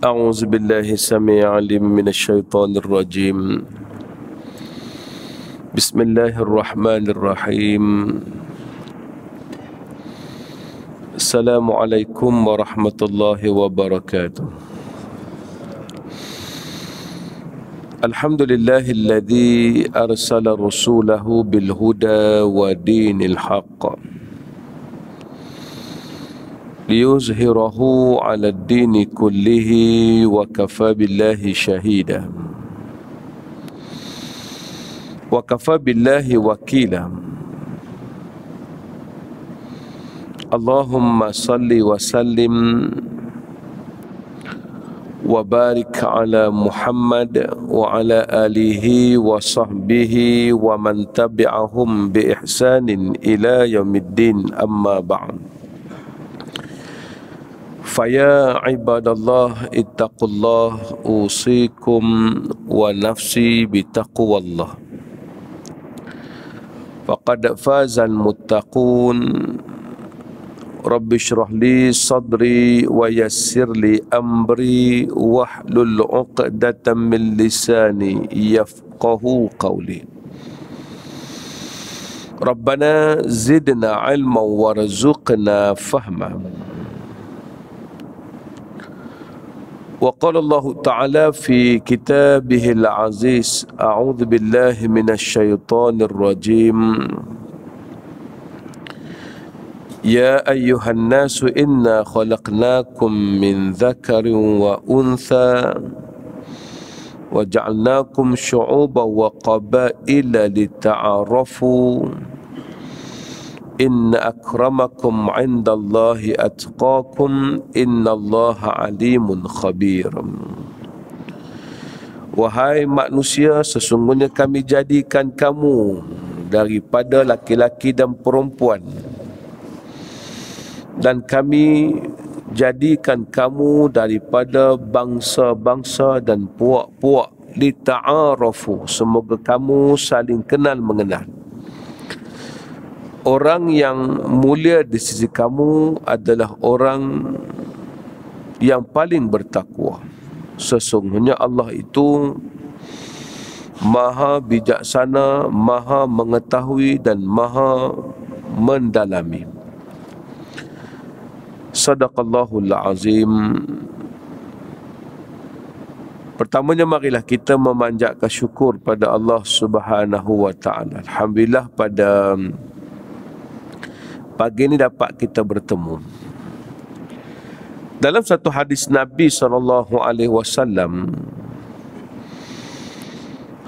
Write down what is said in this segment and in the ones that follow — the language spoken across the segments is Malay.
أعوذ بالله السميع العليم من الشيطان الرجيم. بسم الله الرحمن الرحيم. السلام عليكم ورحمة الله وبركاته. الحمد لله الذي أرسل رسوله بالهدى ودين الحق ليظهره على الدين كله وكفى بالله شهيدا وكفى بالله وكيلا. اللهم صل وسلم وبارك على محمد وعلى آله وصحبه ومن تبعهم بإحسان إلى يوم الدين. أما بعد، فيا عباد الله اتقوا الله، أوصيكم ونفسي بتقوى الله، فقد فاز المتقون. رب اشرح لي صدري ويسر لي أمري واحلل عقدة من لساني يفقه قولي. ربنا زدنا علما وارزقنا فهما. وقال الله تعالى في كتابه العزيز: أعوذ بالله من الشيطان الرجيم. يا أيها الناس إنا خلقناكم من ذكر وأنثى وجعلناكم شعوبا وقبائل لتعارفوا إن أكرمكم عند الله أتقاكم إن الله عليم خبير. Wahai manusia, sesungguhnya kami jadikan kamu daripada laki-laki dan perempuan, dan kami jadikan kamu daripada bangsa-bangsa dan puak-puak, lita'arafu, semoga kamu saling kenal mengenal. Orang yang mulia di sisi kamu adalah orang yang paling bertakwa. Sesungguhnya Allah itu Maha bijaksana, Maha mengetahui dan Maha mendalami. Sadaqallahul azim. Pertamanya, marilah kita memanjatkan syukur pada Allah Subhanahu wa ta'ala. Alhamdulillah, pada pagi ini dapat kita bertemu. Dalam satu hadis Nabi SAW,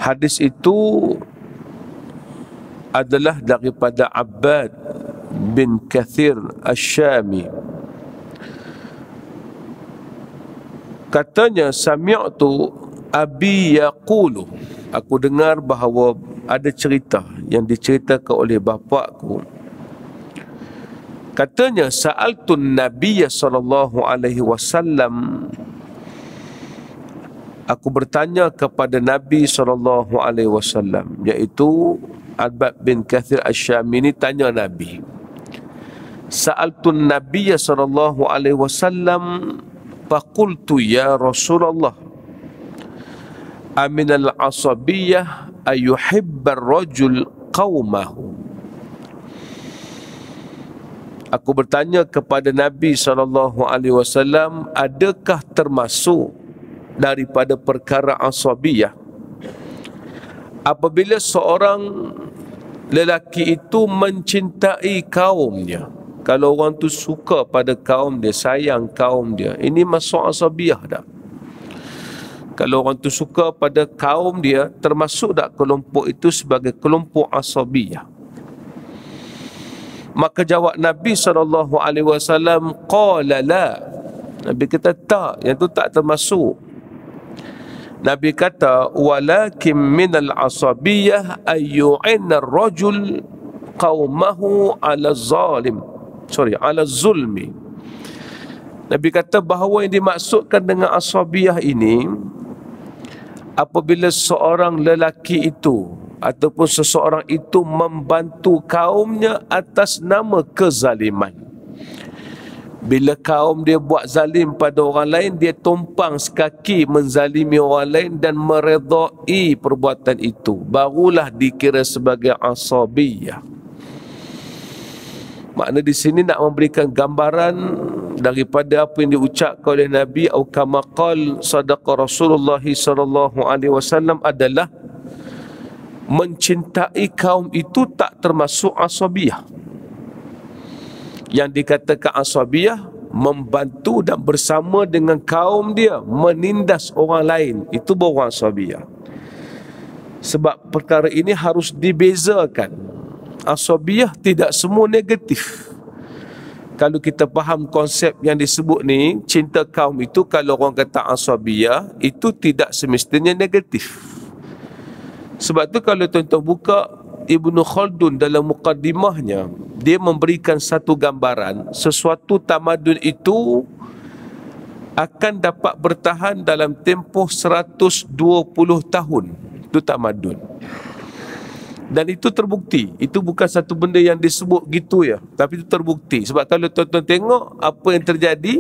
hadis itu adalah daripada Abbad bin Kathir Asy-Syami. Katanya, sami'tu abi yaqulu, aku dengar bahawa ada cerita yang diceritakan oleh bapakku. Katanya, sa'altun Nabiyya sallallahu alaihi wasallam, aku bertanya kepada Nabi sallallahu alaihi wasallam, iaitu Abbad bin Kathir Asy-Syami ini tanya Nabi. Sa'altun Nabiyya sallallahu alaihi wasallam faqultu ya Rasulullah, aminal asabiyyah ayuhibbar rajul qaumahu. Aku bertanya kepada Nabi SAW, adakah termasuk daripada perkara asabiyah apabila seorang lelaki itu mencintai kaumnya? Kalau orang tu suka pada kaum dia, sayang kaum dia, ini masuk asabiyah tak? Kalau orang tu suka pada kaum dia, termasuk tak kelompok itu sebagai kelompok asabiyah? Maka jawab Nabi SAW, qala la. Nabi kata tak, yang tu tak termasuk. Nabi kata, walakin minal asabiyah ayyu'inna ar-rajul qaumahu ala zalim. Ala zulmi. Nabi kata bahawa yang dimaksudkan dengan asabiyah ini, apabila seorang lelaki itu ataupun seseorang itu membantu kaumnya atas nama kezaliman. Bila kaum dia buat zalim pada orang lain, dia tumpang sekaki menzalimi orang lain dan meredai perbuatan itu, barulah dikira sebagai asabiyah. Makna di sini nak memberikan gambaran daripada apa yang diucapkan oleh Nabi atau kama qala sadaqa Rasulullah sallallahu alaihi wasallam adalah mencintai kaum itu tak termasuk asabiyah. Yang dikatakan asabiyah, membantu dan bersama dengan kaum dia menindas orang lain, itu baru asabiyah. Sebab perkara ini harus dibezakan. Asabiyah tidak semua negatif. Kalau kita faham konsep yang disebut ni, cinta kaum itu, kalau orang kata asabiyah, itu tidak semestinya negatif. Sebab tu kalau tuan-tuan buka Ibnu Khaldun dalam muqaddimahnya, dia memberikan satu gambaran, sesuatu tamadun itu akan dapat bertahan dalam tempoh 120 tahun. Itu tamadun. Dan itu terbukti. Itu bukan satu benda yang disebut gitu ya, tapi itu terbukti. Sebab kalau tuan-tuan tengok apa yang terjadi,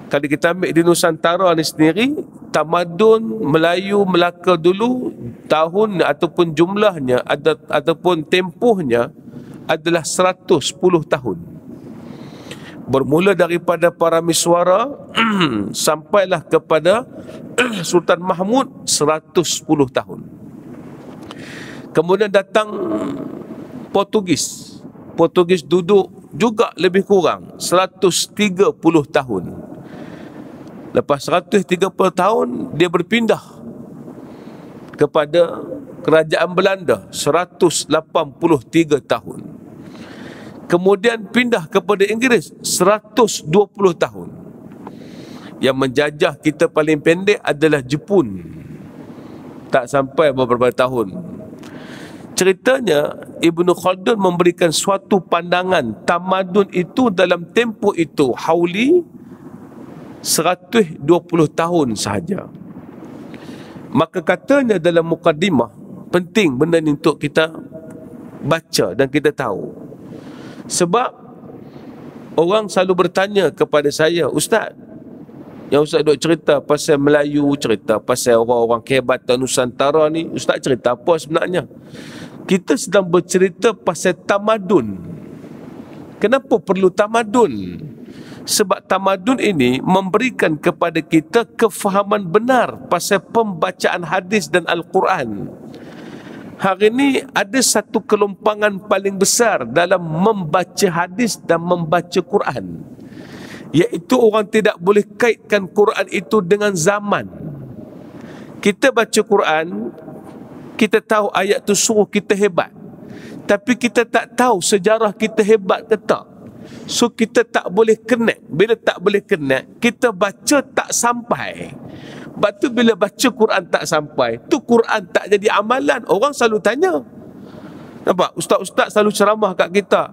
kalau kita ambil di Nusantara ni sendiri, tamadun Melayu Melaka dulu, tahun ataupun jumlahnya ataupun tempohnya adalah 110 tahun. Bermula daripada para miswara sampailah kepada Sultan Mahmud, 110 tahun. Kemudian datang Portugis. Portugis duduk juga lebih kurang 130 tahun. Lepas 130 tahun, dia berpindah kepada Kerajaan Belanda, 183 tahun. Kemudian pindah kepada Inggeris, 120 tahun. Yang menjajah kita paling pendek adalah Jepun. Tak sampai beberapa tahun. Ceritanya, Ibnu Khaldun memberikan suatu pandangan tamadun itu dalam tempoh itu hauli 120 tahun sahaja. Maka katanya dalam mukaddimah, penting benda ni untuk kita baca dan kita tahu. Sebab orang selalu bertanya kepada saya, Ustaz, yang Ustaz duk cerita pasal Melayu, cerita pasal orang-orang kehebatan Nusantara ni, Ustaz cerita apa sebenarnya? Kita sedang bercerita pasal tamadun. Kenapa perlu tamadun? Sebab tamadun ini memberikan kepada kita kefahaman benar pasal pembacaan hadis dan Al-Quran. Hari ini ada satu kelompangan paling besar dalam membaca hadis dan membaca Quran, iaitu orang tidak boleh kaitkan Quran itu dengan zaman. Kita baca Quran, kita tahu ayat tu suruh kita hebat, tapi kita tak tahu sejarah kita hebat ke tak. So kita tak boleh connect. Bila tak boleh connect, kita baca tak sampai. Sebab tu bila baca Quran tak sampai, tu Quran tak jadi amalan. Orang selalu tanya, nampak? Ustaz-ustaz selalu ceramah kat kita,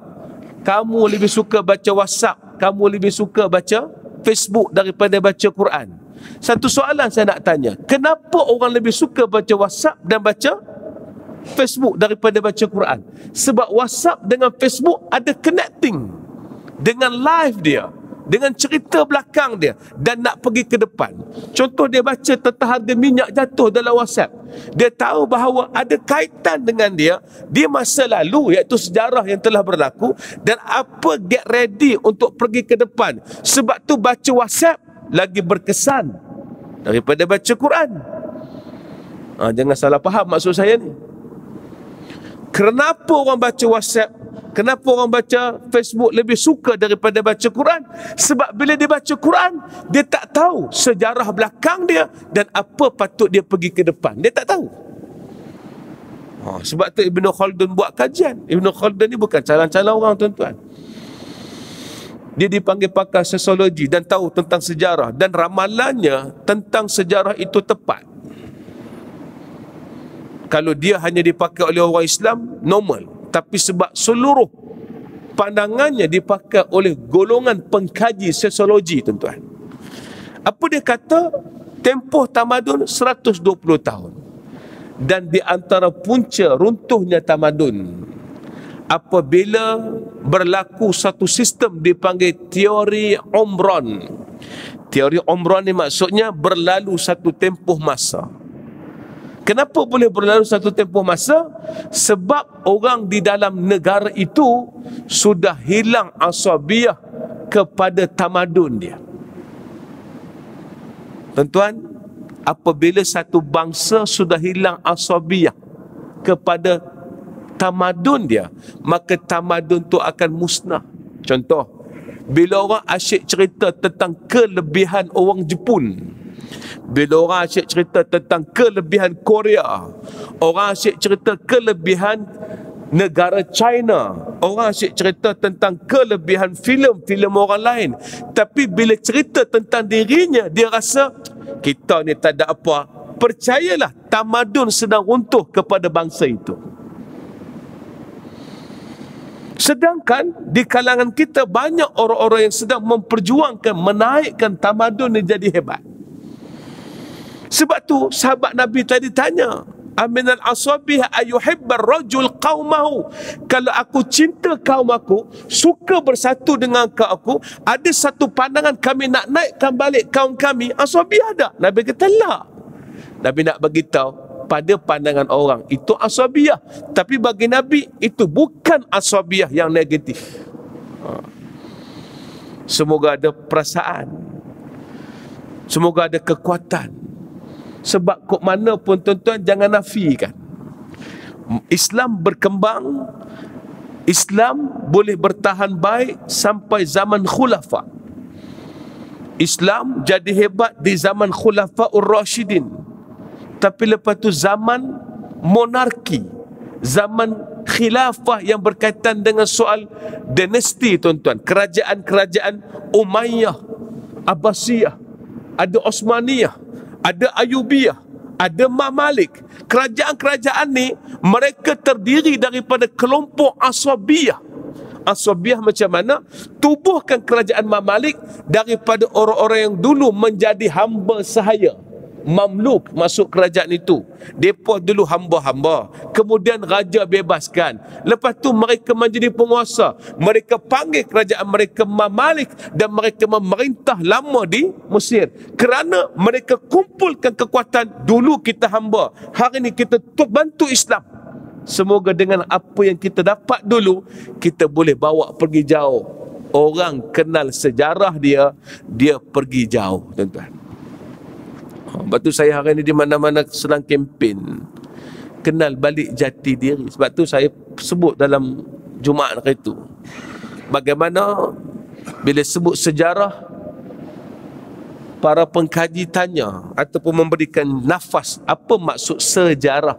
kamu lebih suka baca WhatsApp, kamu lebih suka baca Facebook daripada baca Quran. Satu soalan saya nak tanya, kenapa orang lebih suka baca WhatsApp dan baca Facebook daripada baca Quran? Sebab WhatsApp dengan Facebook ada connecting dengan live dia, dengan cerita belakang dia, dan nak pergi ke depan. Contoh, dia baca tentang harga minyak jatuh dalam WhatsApp, dia tahu bahawa ada kaitan dengan dia masa lalu, iaitu sejarah yang telah berlaku, dan apa get ready untuk pergi ke depan. Sebab tu baca WhatsApp lagi berkesan daripada baca Quran. Jangan salah faham maksud saya ni. Kenapa orang baca WhatsApp, kenapa orang baca Facebook lebih suka daripada baca Quran? Sebab bila dia baca Quran, dia tak tahu sejarah belakang dia dan apa patut dia pergi ke depan. Dia tak tahu. Sebab tu Ibnu Khaldun buat kajian. Ibnu Khaldun ni bukan calon-calon orang, tuan-tuan. Dia dipanggil pakar sosiologi dan tahu tentang sejarah, dan ramalannya tentang sejarah itu tepat. Kalau dia hanya dipakai oleh orang Islam, normal. Tapi sebab seluruh pandangannya dipakai oleh golongan pengkaji sosiologi, tuan-tuan. Apa dia kata? Tempoh tamadun 120 tahun. dan di antara punca runtuhnya tamadun apabila berlaku satu sistem dipanggil teori umron. Teori umron ni maksudnya berlalu satu tempoh masa. Kenapa boleh berlalu satu tempoh masa? Sebab orang di dalam negara itu sudah hilang asabiyah kepada tamadun dia. Tuan-tuan, apabila satu bangsa sudah hilang asabiyah kepada tamadun dia, maka tamadun tu akan musnah. Contoh, bila orang asyik cerita tentang kelebihan orang Jepun, bila orang asyik cerita tentang kelebihan Korea, orang asyik cerita kelebihan negara China, orang asyik cerita tentang kelebihan filem-filem orang lain, tapi bila cerita tentang dirinya, dia rasa kita ni tak ada apa. Percayalah, tamadun sedang runtuh kepada bangsa itu. Sedangkan di kalangan kita banyak orang-orang yang sedang memperjuangkan menaikkan tamadun ni jadi hebat. Sebab tu sahabat Nabi tadi tanya, aminal asabih ayuhibbar rajul qaumahu, kalau aku cinta kaum aku, suka bersatu dengan kaum aku, ada satu pandangan kami nak naikkan balik kaum kami, asabih ada? Nabi kata la. Nabi nak beritahu, pada pandangan orang itu asabiyah, tapi bagi Nabi itu bukan asabiyah yang negatif. Semoga ada perasaan, semoga ada kekuatan. Sebab kok mana pun tuan-tuan jangan nafikan, Islam berkembang, Islam boleh bertahan baik sampai zaman khulafa. Islam jadi hebat di zaman khulafaur rasyidin. Tapi lepas tu zaman monarki, zaman khilafah yang berkaitan dengan soal dinasti tuan-tuan, kerajaan-kerajaan Umayyah, Abbasiyah, ada Osmaniyah, ada Ayubiyah, ada Mamalik. Kerajaan-kerajaan ni mereka terdiri daripada kelompok asabiyah. Asabiyah macam mana? Tubuhkan kerajaan Mamalik daripada orang-orang yang dulu menjadi hamba sahaya. Mamluk masuk kerajaan itu. Mereka dulu hamba-hamba, kemudian raja bebaskan. Lepas tu mereka menjadi penguasa. Mereka panggil kerajaan mereka Mamalik dan mereka memerintah lama di Mesir. Kerana mereka kumpulkan kekuatan. Dulu kita hamba, hari ini kita bantu Islam. Semoga dengan apa yang kita dapat dulu, kita boleh bawa pergi jauh. Orang kenal sejarah dia, dia pergi jauh, tuan-tuan. Sebab tu saya hari ini di mana-mana sedang kempen kenal balik jati diri. Sebab tu saya sebut dalam Jumaat hari itu, bagaimana bila sebut sejarah, para pengkaji tanya ataupun memberikan nafas, apa maksud sejarah.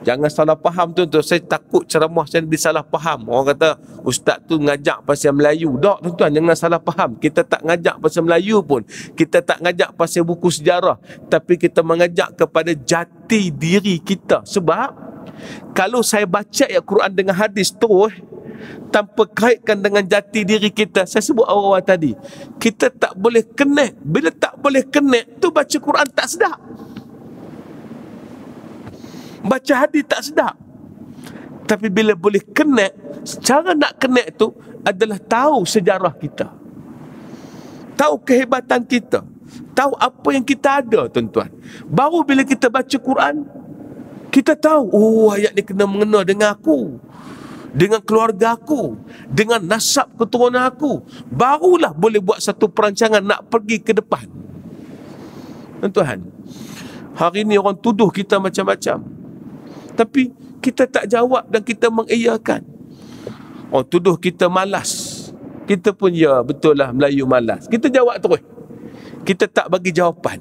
Jangan salah faham tuan-tuan. Saya takut ceramah saya disalah faham. Orang kata ustaz tu ngajak pasal Melayu. Tak tuan-tuan, jangan salah faham. Kita tak ngajak pasal Melayu pun. Kita tak ngajak pasal buku sejarah. Tapi kita mengajak kepada jati diri kita. Sebab kalau saya baca ayat Quran dengan hadis terus tanpa kaitkan dengan jati diri kita, saya sebut awal-awal tadi, kita tak boleh connect. Bila tak boleh connect tu, baca Quran tak sedap, baca hadis tak sedap. Tapi bila boleh connect, cara nak connect tu adalah tahu sejarah kita, tahu kehebatan kita, tahu apa yang kita ada, tuan-tuan. Baru bila kita baca Quran, kita tahu, oh ayat ni kena mengena dengan aku, dengan keluarga aku, dengan nasab keturunan aku. Barulah boleh buat satu perancangan nak pergi ke depan. Tuan-tuan, hari ni orang tuduh kita macam-macam, tapi kita tak jawab dan kita mengiyakan. Orang tuduh kita malas, kita pun ya, betul lah Melayu malas. Kita jawab terus, kita tak bagi jawapan.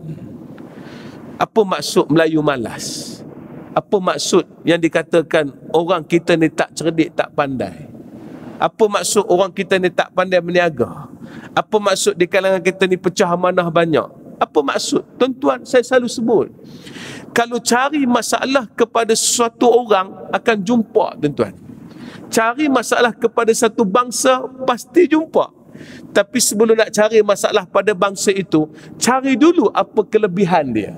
Apa maksud Melayu malas? Apa maksud yang dikatakan orang kita ni tak cerdik, tak pandai? Apa maksud orang kita ni tak pandai berniaga? Apa maksud di kalangan kita ni pecah amanah banyak? Apa maksud? Tuan-tuan, saya selalu sebut, kalau cari masalah kepada sesuatu orang, akan jumpa, tuan-tuan. Cari masalah kepada satu bangsa, pasti jumpa. Tapi sebelum nak cari masalah pada bangsa itu, cari dulu apa kelebihan dia.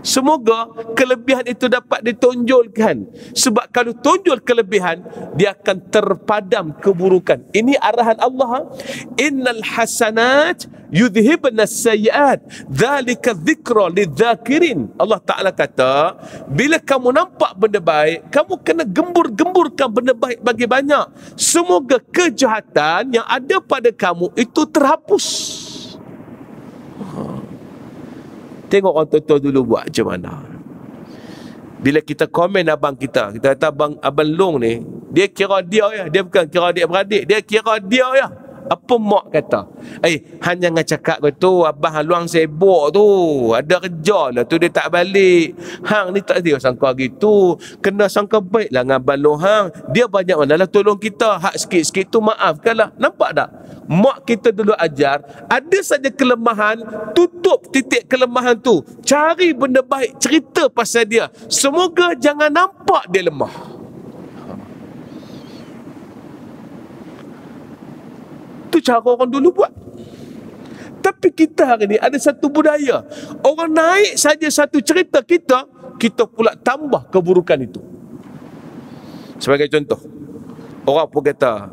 Semoga kelebihan itu dapat ditonjolkan. Sebab kalau tonjol kelebihan, dia akan terpadam keburukan. Ini arahan Allah. Innal hasanat yudhibna sayyiat. Dzalika dzikra lidzakirin. Allah Ta'ala kata, bila kamu nampak benda baik, kamu kena gembur-gemburkan benda baik bagi banyak. Semoga kejahatan yang ada pada kamu itu terhapus. Tengok orang tua dulu buat macam mana. Bila kita komen abang kita kata abang Long ni, dia kira dia ya, dia bukan kira adik-beradik, dia kira dia ya. Apa mak kata? Han jangan cakap betul, abang luang sibuk tu, ada kerja lah tu, dia tak balik. Hang ni tak dia sangka gitu. Kena sangka baik lah dengan abang Long. Hang, dia banyak mana lah tolong kita. Hak sikit-sikit tu maafkanlah. Nampak tak? Mak kita dulu ajar, ada saja kelemahan, tutup titik kelemahan tu. Cari benda baik, cerita pasal dia. Semoga jangan nampak dia lemah. Itu cara orang dulu buat. Tapi kita hari ni ada satu budaya. Orang naik saja satu cerita kita, kita pula tambah keburukan itu. Sebagai contoh, orang pun kata,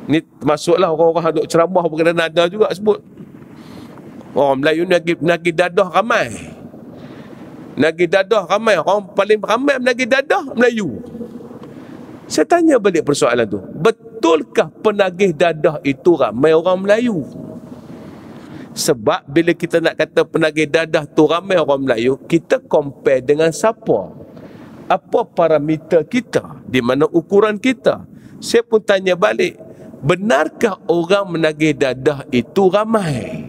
ni masuklah orang-orang duk ceramah berkena nada juga sebut. Orang Melayu nagi dadah ramai. Nagi dadah ramai. Orang paling ramai menagi dadah Melayu. Saya tanya balik persoalan tu. Betulkah penagih dadah itu ramai orang Melayu? Sebab bila kita nak kata penagih dadah tu ramai orang Melayu, kita compare dengan siapa? Apa parameter kita? Di mana ukuran kita? Saya pun tanya balik. Benarkah orang menagih dadah itu ramai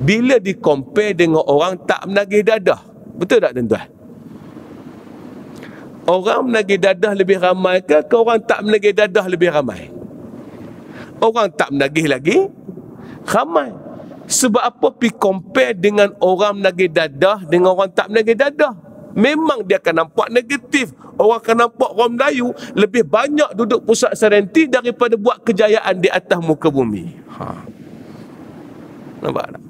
bila di-compare dengan orang tak menagih dadah? Betul tak tuan-tuan? Orang menagih dadah lebih ramai ke orang tak menagih dadah lebih ramai? Orang tak menagih lagi ramai. Sebab apa pergi compare dengan orang menagih dadah dengan orang tak menagih dadah? Memang dia akan nampak negatif. Orang akan nampak orang Melayu lebih banyak duduk pusat serenti daripada buat kejayaan di atas muka bumi. Nampak tak?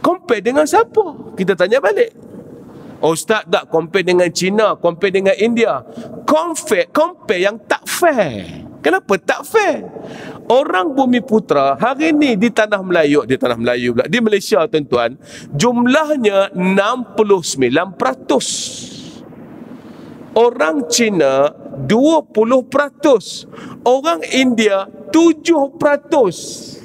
Compare dengan siapa? Kita tanya balik. Ustaz tak compare dengan China, compare dengan India. Compare yang tak fair. Kenapa tak fair? Orang Bumi Putra hari ni di tanah Melayu pula, di Malaysia tuan-tuan, jumlahnya 69%. Orang Cina 20%. Orang India 7%.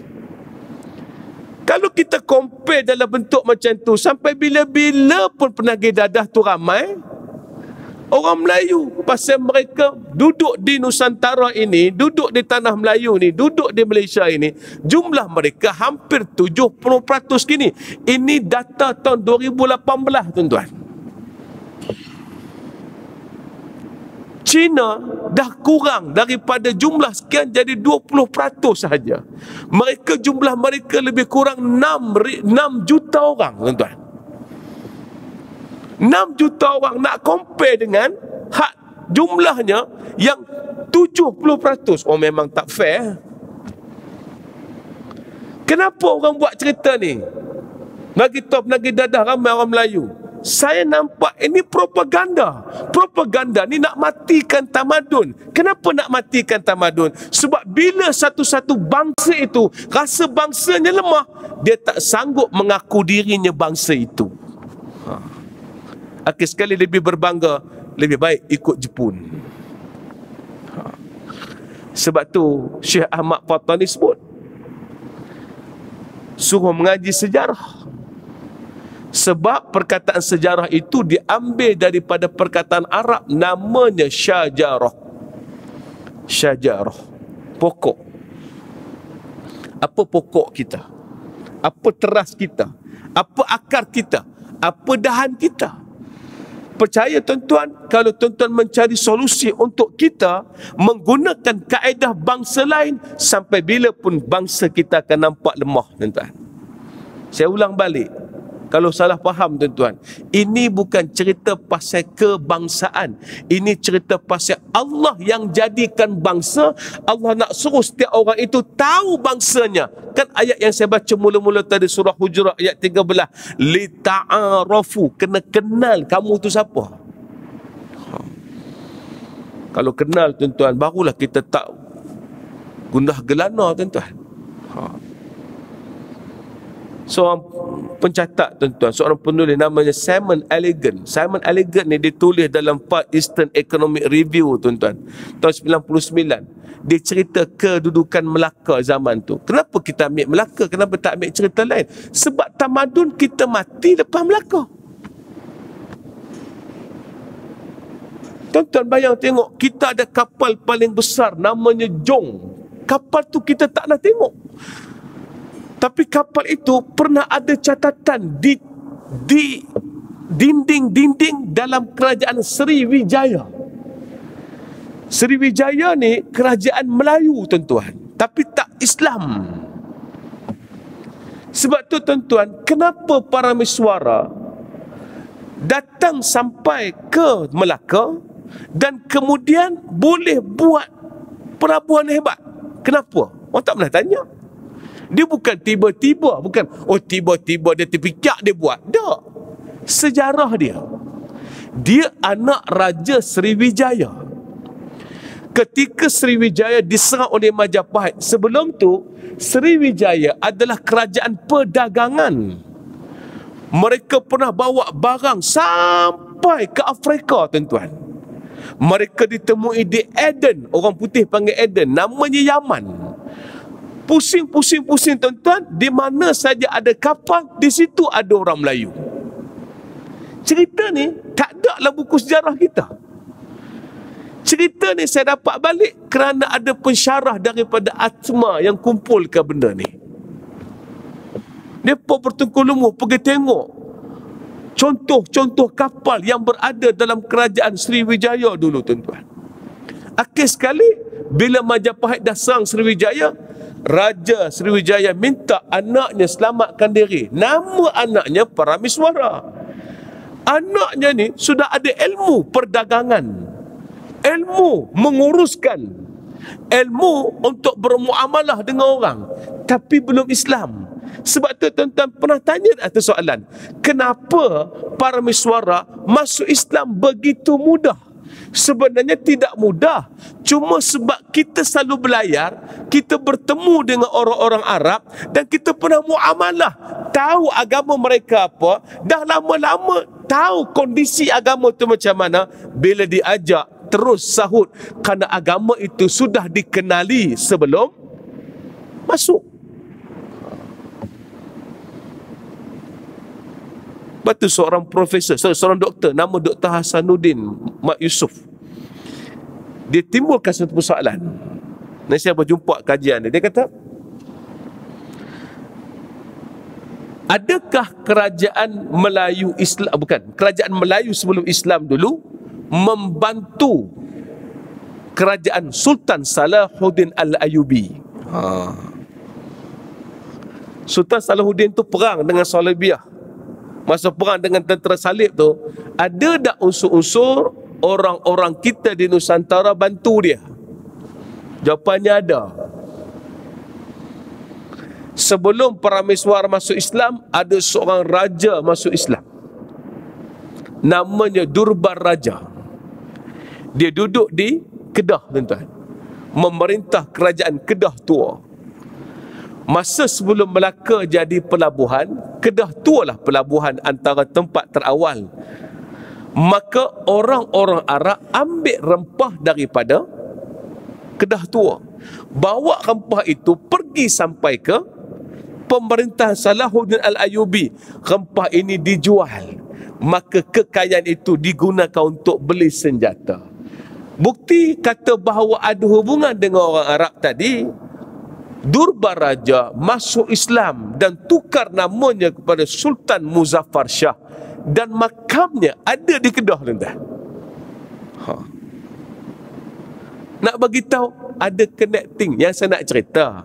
Kalau kita compare dalam bentuk macam tu, sampai bila-bila pun penagih dadah tu ramai orang Melayu. Pasal mereka duduk di Nusantara ini, duduk di tanah Melayu ni, duduk di Malaysia ini, jumlah mereka hampir 70% kini. Ini data tahun 2018 tuan-tuan. China dah kurang daripada jumlah sekian jadi 20% sahaja. Mereka jumlah mereka lebih kurang 6 juta orang tuan-tuan. 6 juta orang nak compare dengan hak jumlahnya yang 70%. Oh, memang tak fair. Kenapa orang buat cerita ni? Bagi top nagi dadah ramai orang Melayu. Saya nampak ini propaganda. Propaganda ni nak matikan tamadun. Kenapa nak matikan tamadun? Sebab bila satu-satu bangsa itu rasa bangsanya lemah, dia tak sanggup mengaku dirinya bangsa itu. Akhir sekali lebih berbangga, lebih baik ikut Jepun. Sebab tu Syekh Ahmad Fatani sebut, suruh mengaji sejarah. Sebab perkataan sejarah itu diambil daripada perkataan Arab, namanya syajarah. Syajarah, pokok. Apa pokok kita? Apa teras kita? Apa akar kita? Apa dahan kita? Percaya tuan-tuan, kalau tuan-tuan mencari solusi untuk kita menggunakan kaedah bangsa lain, sampai bila pun bangsa kita akan nampak lemah tuan-tuan. Saya ulang balik, Kalau salah faham tuan-tuan, ini bukan cerita pasal kebangsaan. Ini cerita pasal Allah yang jadikan bangsa. Allah nak suruh setiap orang itu tahu bangsanya. Kan ayat yang saya baca mula-mula tadi surah Hujurat ayat 13. Lita'arafu, kena kenal kamu tu siapa. Kalau kenal tuan-tuan, barulah kita tak gundah gelana tuan-tuan. Seorang pencatat tuan-tuan, seorang penulis namanya Simon Allegan. Simon Allegan ni ditulis dalam Far Eastern Economic Review tuan-tuan, tahun 99. Dia cerita kedudukan Melaka zaman tu. Kenapa kita ambil Melaka? Kenapa tak ambil cerita lain? Sebab tamadun kita mati lepas Melaka. Tuan-tuan bayang tengok, kita ada kapal paling besar namanya Jong. Kapal tu kita tak nak tengok. Tapi kapal itu pernah ada catatan di dinding-dinding dalam kerajaan Sriwijaya. Sriwijaya ni kerajaan Melayu tuan-tuan, tapi tak Islam. Sebab tu tuan-tuan, kenapa para miswara datang sampai ke Melaka dan kemudian boleh buat pelabuhan hebat? Kenapa? Orang tak pernah tanya. Dia bukan tiba-tiba, bukan tiba-tiba dia terfikir dia buat. Tak. Sejarah dia. Dia anak Raja Sriwijaya. Ketika Sriwijaya diserang oleh Majapahit, sebelum tu Sriwijaya adalah kerajaan perdagangan. Mereka pernah bawa barang sampai ke Afrika tuan-tuan. Mereka ditemui di Aden, orang putih panggil Aden, namanya Yaman. Pusing tuan-tuan, di mana saja ada kapal, di situ ada orang Melayu. Cerita ni tak ada dalam buku sejarah kita. Cerita ni saya dapat balik kerana ada pensyarah daripada Atma yang kumpulkan benda ni. Mereka bertengkur lumu pergi tengok contoh-contoh kapal yang berada dalam kerajaan Sriwijaya dulu tuan-tuan. Akhir sekali bila Majapahit dah serang Sriwijaya, Raja Sriwijaya minta anaknya selamatkan diri. Nama anaknya Paramiswara. Anaknya ni sudah ada ilmu perdagangan, ilmu menguruskan, ilmu untuk bermuamalah dengan orang, tapi belum Islam. Sebab tu tuan-tuan pernah tanya atas soalan, kenapa Paramiswara masuk Islam begitu mudah? Sebenarnya tidak mudah. Cuma sebab kita selalu belayar, kita bertemu dengan orang-orang Arab dan kita pernah muamalah, tahu agama mereka apa, dah lama-lama tahu kondisi agama tu macam mana. Bila diajak terus sahut, kerana agama itu sudah dikenali sebelum masuk. Lepas tu seorang profesor, seorang doktor, nama Dr. Hasanuddin Mat Yusof, dia timbulkan satu persoalan. Dan saya berjumpa kajian dia. Dia kata, adakah kerajaan Melayu Islam, bukan, kerajaan Melayu sebelum Islam dulu membantu kerajaan Sultan Salahuddin Al-Ayyubi? Sultan Salahuddin tu perang dengan Salibiyah. Masa perang dengan tentera salib tu, ada tak unsur-unsur orang-orang kita di Nusantara bantu dia? Jawapannya ada. Sebelum Paramiswara masuk Islam, ada seorang raja masuk Islam, namanya Durbar Raja. Dia duduk di Kedah tuan-tuan, memerintah kerajaan Kedah tua. Masa sebelum Melaka jadi pelabuhan, Kedah tua lah pelabuhan antara tempat terawal. Maka orang-orang Arab ambil rempah daripada Kedah tua, bawa rempah itu pergi sampai ke pemerintahan Salahuddin Al-Ayyubi. Rempah ini dijual, maka kekayaan itu digunakan untuk beli senjata. Bukti kata bahawa ada hubungan dengan orang Arab tadi. Durbar Raja masuk Islam dan tukar namanya kepada Sultan Muzaffar Shah, dan makamnya ada di Kedah tuan-tuan. Nak bagi tahu ada connecting yang saya nak cerita.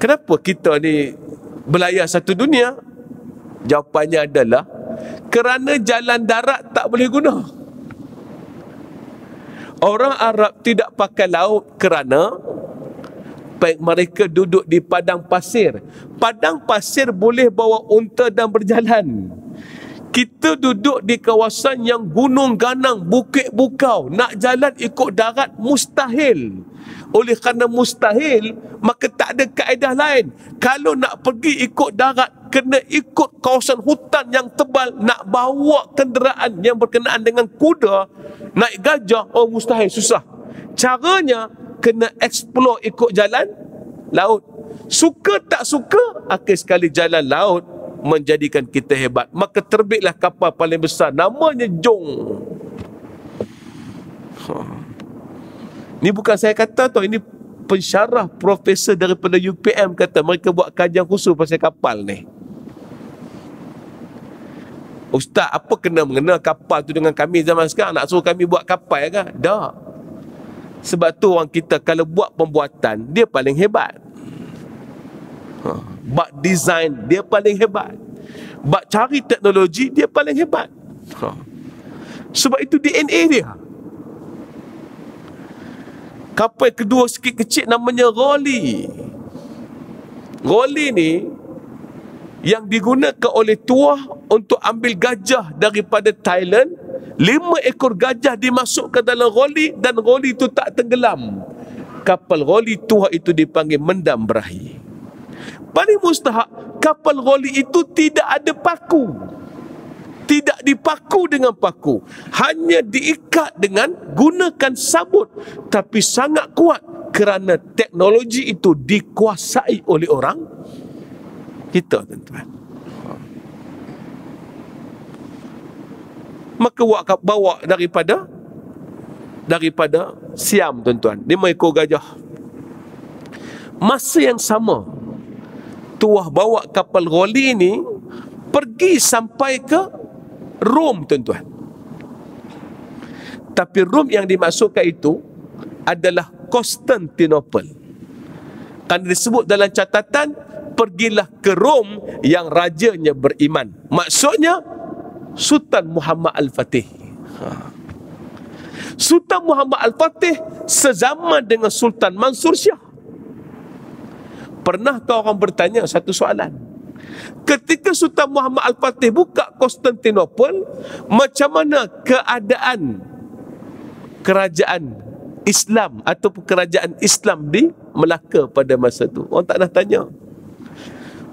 Kenapa kita ni belayar satu dunia? Jawapannya adalah kerana jalan darat tak boleh guna. Orang Arab tidak pakai laut kerana baik mereka duduk di padang pasir. Padang pasir boleh bawa unta dan berjalan. Kita duduk di kawasan yang gunung ganang, bukit bukau, nak jalan ikut darat mustahil. Oleh kerana mustahil, maka tak ada kaedah lain. Kalau nak pergi ikut darat, kena ikut kawasan hutan yang tebal. Nak bawa kenderaan yang berkenaan dengan kuda, naik gajah, oh mustahil, susah. Caranya, kena explore ikut jalan laut. Suka tak suka, akhir sekali jalan laut menjadikan kita hebat. Maka terbitlah kapal paling besar, namanya Jong. Ni bukan saya kata tau, ini pensyarah profesor daripada UPM kata, mereka buat kajian khusus pasal kapal ni. Ustaz, apa kena-mengena kapal tu dengan kami zaman sekarang? Nak suruh kami buat kapal kan? Tak. Sebab tu orang kita kalau buat pembuatan, dia paling hebat. Bak design, dia paling hebat. Bak cari teknologi, dia paling hebat. Sebab itu DNA dia. Kapal kedua sikit kecil namanya Rolly. Rolly ni yang digunakan oleh tuah untuk ambil gajah daripada Thailand. 5 ekor gajah dimasukkan dalam Rolly dan Rolly itu tak tenggelam. Kapal Rolly tuah itu dipanggil Mendam Berahi. Paling mustahak, kapal Rolly itu tidak ada paku. Tidak dipaku dengan paku. Hanya diikat dengan gunakan sabut. Tapi sangat kuat kerana teknologi itu dikuasai oleh orang kita, tuan-tuan. Maka bawa daripada Siam, tuan-tuan, 5 ekor gajah. Masa yang sama, tuah bawa kapal Rolly ini pergi sampai ke Rom, tuan-tuan. Tapi Rom yang dimasukkan itu adalah Konstantinopel. Kan disebut dalam catatan, pergilah ke Rom yang rajanya beriman. Maksudnya Sultan Muhammad Al-Fatih. Sultan Muhammad Al-Fatih sezaman dengan Sultan Mansur Shah. Pernahkah orang bertanya satu soalan? Ketika Sultan Muhammad Al-Fatih buka Konstantinopel, macam mana keadaan kerajaan Islam ataupun kerajaan Islam di Melaka pada masa itu? Orang tak nak tanya.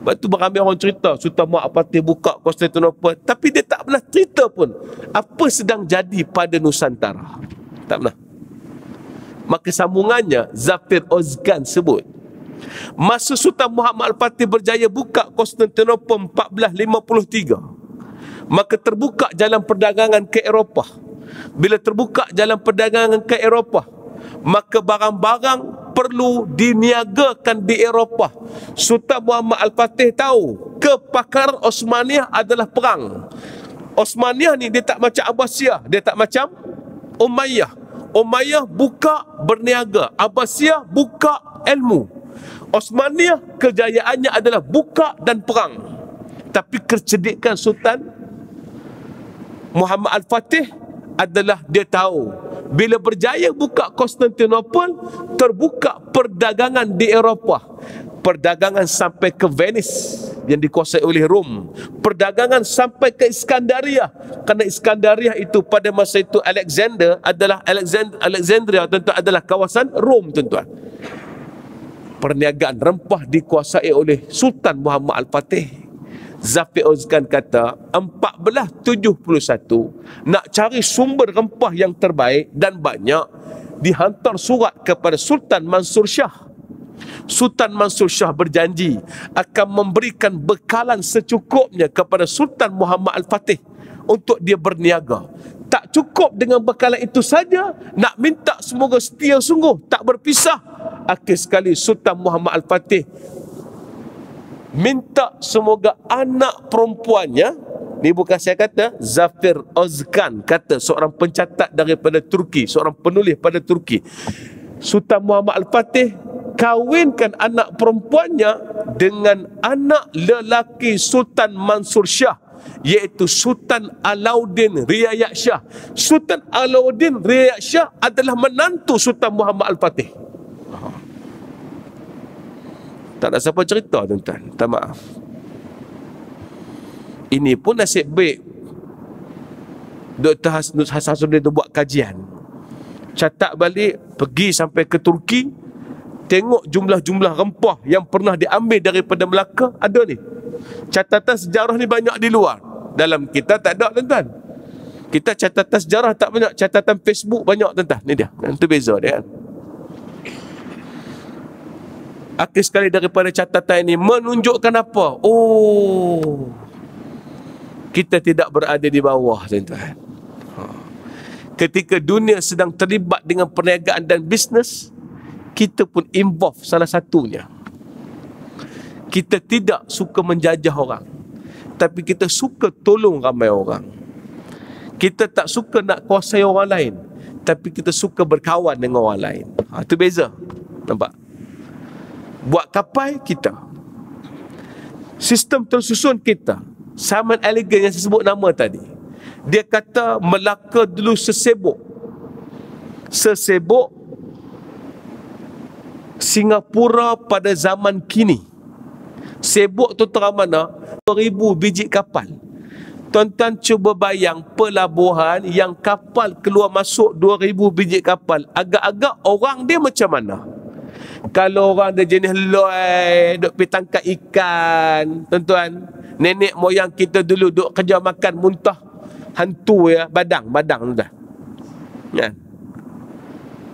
Lepas tu beramai orang cerita Sultan Muhammad Al-Fatih buka Konstantinopel, tapi dia tak pernah cerita pun apa sedang jadi pada Nusantara. Tak pernah. Maka sambungannya, Zafir Ozkan sebut, masa Sultan Muhammad Al-Fatih berjaya buka Konstantinopel 1453, maka terbuka jalan perdagangan ke Eropah. Bila terbuka jalan perdagangan ke Eropah, maka barang-barang perlu diniagakan di Eropah. Sultan Muhammad Al-Fatih tahu kepakaran Osmaniyah adalah perang. Osmaniyah ni dia tak macam Abbasiyah, dia tak macam Umayyah. Umayyah buka berniaga, Abbasiyah buka ilmu. Osmaniyah kejayaannya adalah buka dan perang. Tapi kecerdikan Sultan Muhammad Al-Fatih adalah dia tahu bila berjaya buka Konstantinopel, terbuka perdagangan di Eropah. Perdagangan sampai ke Venice yang dikuasai oleh Rom. Perdagangan sampai ke Iskandaria, kerana Iskandaria itu pada masa itu Alexandria, tuan-tuan, adalah kawasan Rom, tuan-tuan. Perniagaan rempah dikuasai oleh Sultan Muhammad Al-Fatih. Zafir Ozkan kata 1471 nak cari sumber rempah yang terbaik dan banyak, dihantar surat kepada Sultan Mansur Shah. Sultan Mansur Shah berjanji akan memberikan bekalan secukupnya kepada Sultan Muhammad Al-Fatih untuk dia berniaga. Tak cukup dengan bekalan itu saja, nak minta semoga setia sungguh, tak berpisah. Akhir sekali Sultan Muhammad Al-Fatih minta semoga anak perempuannya, ni bukan saya kata, Zafir Ozkan kata, seorang pencatat daripada Turki, seorang penulis pada Turki. Sultan Muhammad Al-Fatih kawinkan anak perempuannya dengan anak lelaki Sultan Mansur Shah, iaitu Sultan Alauddin Riayat Shah. Sultan Alauddin Riayat Shah adalah menantu Sultan Muhammad Al-Fatih. Tak ada siapa cerita, tuan-tuan. Tak maaf. Ini pun nasib baik Dr. Hasanuddin tu buat kajian, catat balik, pergi sampai ke Turki, tengok jumlah-jumlah rempah yang pernah diambil daripada Melaka. Ada ni catatan sejarah ni, banyak di luar. Dalam kita tak ada, tuan-tuan. Kita catatan sejarah tak banyak, catatan Facebook banyak, tuan-tuan. Ni dia, itu beza dia kan. Akhir sekali daripada catatan ini menunjukkan apa? Oh, kita tidak berada di bawah, tuan-tuan. Ketika dunia sedang terlibat dengan perniagaan dan bisnes, kita pun involve salah satunya. Kita tidak suka menjajah orang, tapi kita suka tolong ramai orang. Kita tak suka nak kuasai orang lain, tapi kita suka berkawan dengan orang lain. Itu beza. Nampak? Buat kapal kita, sistem tersusun kita. Simon Elegant yang saya sebut nama tadi, dia kata Melaka dulu sesibuk Singapura pada zaman kini. Sibuk tu terang mana? 2,000 biji kapal. Tuan-tuan cuba bayang pelabuhan yang kapal keluar masuk 2,000 biji kapal. Agak-agak orang dia macam mana? Kalau orang dia jenis loi, duk pergi tangkap ikan, tuan-tuan, nenek moyang kita dulu duk kerja makan muntah hantu ya, badang tuan-tuan. Ya.